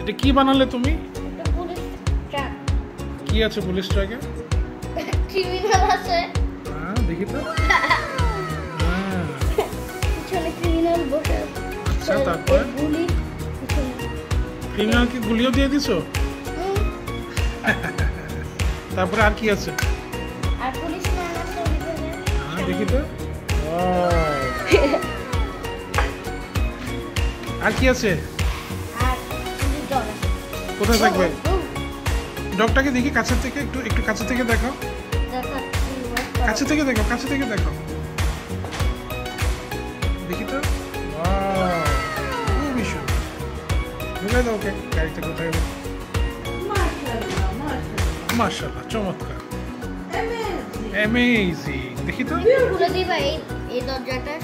এটা কি বানালে তুমি? এটা পুলিশ ট্রাক। কি আছে পুলিশ ট্রাকে? ক্রিমিনাল আছে। হ্যাঁ দেখি তো। পিছনে ক্রিমিনাল বসে আছে। আচ্ছা তারপর গুলি পিছনে। ক্রিমিনাল কি গুলিও দিয়ে দিছো? তারপরে আর কি আছে? আর পুলিশ ম্যান আছে ভিতরে। হ্যাঁ দেখি তো। আর কি আছে? আর পুলিশ ডগ আছে। কোথায় থাকবে? ডগটাকে দেখি কাছে থেকে, একটু কাছে থেকে দেখো। কাছে থেকে দেখো, কাছে থেকে দেখো। দেখি তো। খুবই সুন্দর। ঢুকে দাও ওকে গাড়িতে, কোথায়? মাশাআল্লাহ, চমৎকার, অ্যামেজিং। দেখি তো। খুলে দিবা এই দরজাটা।